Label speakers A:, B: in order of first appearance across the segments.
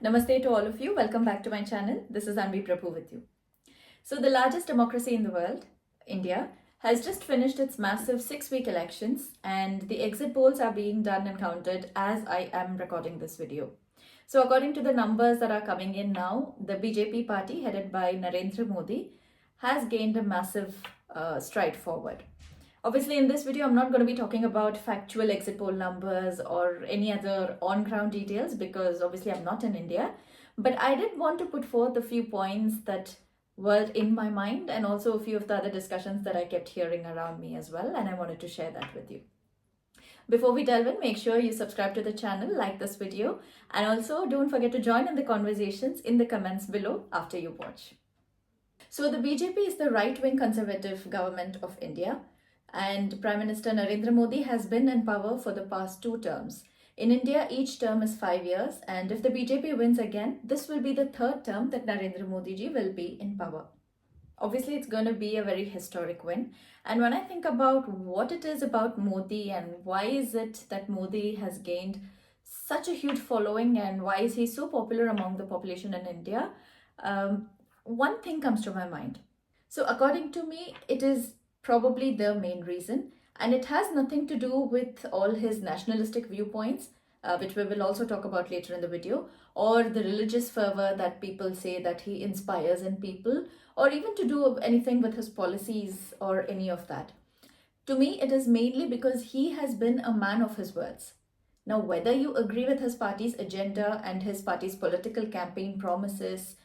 A: Namaste to all of you. Welcome back to my channel. This is Anvi Prabhu with you. So, the largest democracy in the world, India, has just finished its massive 6 week elections, and the exit polls are being done and counted as I am recording this video. So, according to the numbers that are coming in now, the BJP party, headed by Narendra Modi, has gained a massive stride forward. Obviously, in this video, I'm not going to be talking about factual exit poll numbers or any other on ground details because obviously I'm not in India. But I did want to put forth a few points that were in my mind and also a few of the other discussions that I kept hearing around me as well. And I wanted to share that with you. Before we delve in, make sure you subscribe to the channel, like this video, and also don't forget to join in the conversations in the comments below after you watch. So, the BJP is the right wing conservative government of India, and Prime Minister Narendra Modi has been in power for the past 2 terms. In India, each term is 5 years, and if the BJP wins again, this will be the third term that Narendra Modi ji will be in power. Obviously, it's going to be a very historic win. And when I think about what it is about Modi and why is it that Modi has gained such a huge following and why is he so popular among the population in India, one thing comes to my mind. So, according to me, it is probably the main reason, and it has nothing to do with all his nationalistic viewpoints, which we will also talk about later in the video, or the religious fervor that people say that he inspires in people, or even to do anything with his policies or any of that. To me, it is mainly because he has been a man of his words. Now, whether you agree with his party's agenda and his party's political campaign promises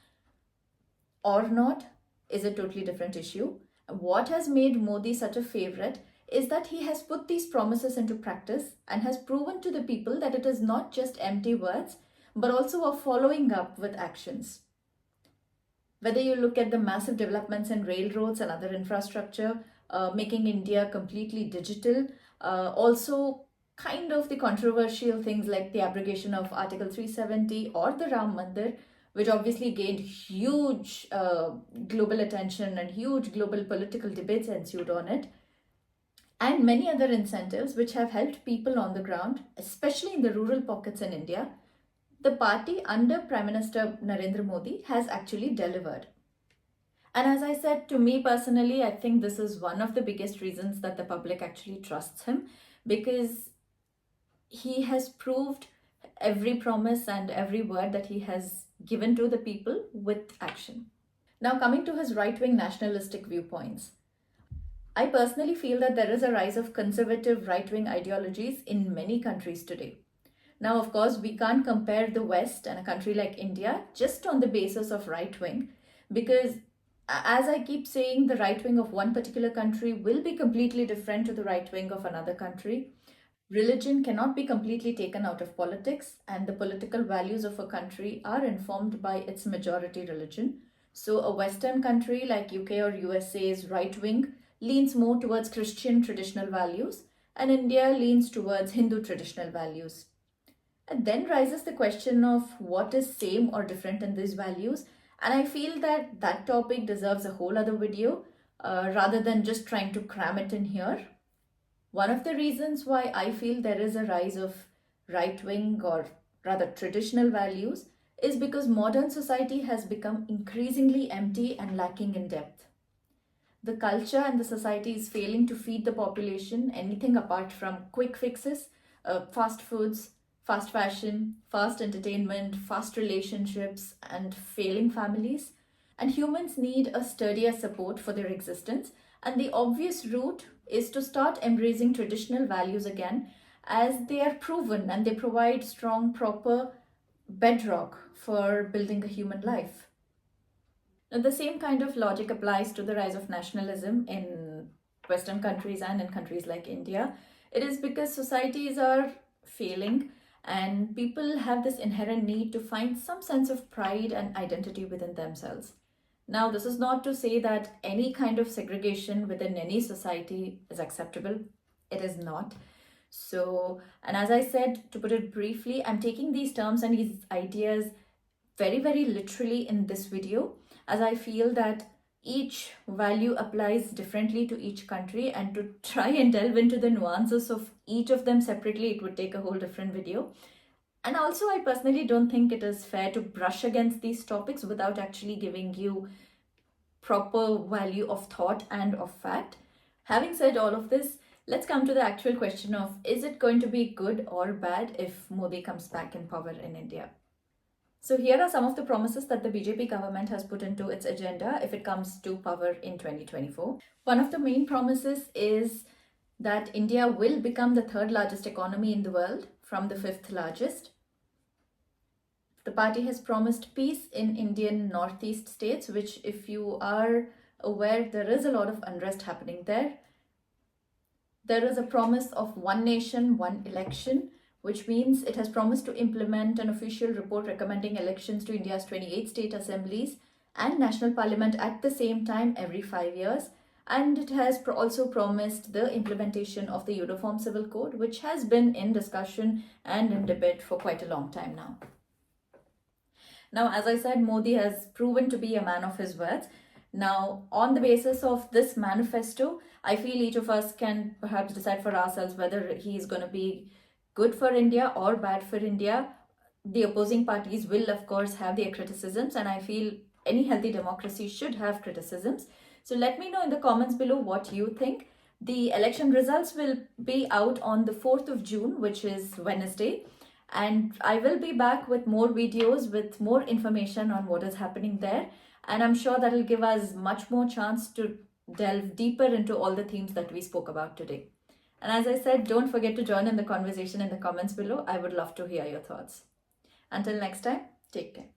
A: or not is a totally different issue. What has made Modi such a favorite is that he has put these promises into practice and has proven to the people that it is not just empty words, but also a following up with actions. Whether you look at the massive developments in railroads and other infrastructure, making India completely digital, also kind of the controversial things like the abrogation of Article 370 or the Ram Mandir, which obviously gained huge global attention and huge global political debates ensued on it, and many other incentives which have helped people on the ground, especially in the rural pockets in India. The party under Prime Minister Narendra Modi has actually delivered. And as I said, to me personally, I think this is one of the biggest reasons that the public actually trusts him, because he has proved every promise and every word that he has given to the people with action. Now, coming to his right wing nationalistic viewpoints, I personally feel that there is a rise of conservative right wing ideologies in many countries today. Now, of course, we can't compare the West and a country like India just on the basis of right wing, because as I keep saying, the right wing of one particular country will be completely different to the right wing of another country. Religion cannot be completely taken out of politics, and the political values of a country are informed by its majority religion. So, a Western country like UK or USA's right wing leans more towards Christian traditional values, and India leans towards Hindu traditional values. And then rises the question of what is same or different in these values, and I feel that that topic deserves a whole other video rather than just trying to cram it in here. One of the reasons why I feel there is a rise of right wing or rather traditional values is because modern society has become increasingly empty and lacking in depth. The culture and the society is failing to feed the population anything apart from quick fixes, fast foods, fast fashion, fast entertainment, fast relationships, and failing families. And humans need a sturdier support for their existence. And the obvious route is to start embracing traditional values again, as they are proven and they provide strong, proper bedrock for building a human life. Now, the same kind of logic applies to the rise of nationalism in Western countries and in countries like India. It is because societies are failing and people have this inherent need to find some sense of pride and identity within themselves. Now, this is not to say that any kind of segregation within any society is acceptable. It is not. So, and as I said, to put it briefly, I'm taking these terms and these ideas very, very literally in this video, as I feel that each value applies differently to each country, and to try and delve into the nuances of each of them separately, it would take a whole different video. And also, I personally don't think it is fair to brush against these topics without actually giving you proper value of thought and of fact. Having said all of this, let's come to the actual question of, is it going to be good or bad if Modi comes back in power in India? So here are some of the promises that the BJP government has put into its agenda if it comes to power in 2024. One of the main promises is that India will become the third largest economy in the world from the fifth largest. The party has promised peace in Indian northeast states, which, if you are aware, there is a lot of unrest happening there. There is a promise of one nation, one election, which means it has promised to implement an official report recommending elections to India's 28 state assemblies and national parliament at the same time every 5 years. And it has also promised the implementation of the Uniform Civil Code, which has been in discussion and in debate for quite a long time now. Now, as I said, Modi has proven to be a man of his words. Now, on the basis of this manifesto, I feel each of us can perhaps decide for ourselves whether he is going to be good for India or bad for India. The opposing parties will, of course, have their criticisms, and I feel any healthy democracy should have criticisms. So let me know in the comments below what you think. The election results will be out on the 4th of June, which is Wednesday. And I will be back with more videos with more information on what is happening there. And I'm sure that will give us much more chance to delve deeper into all the themes that we spoke about today. And as I said, don't forget to join in the conversation in the comments below. I would love to hear your thoughts. Until next time, take care.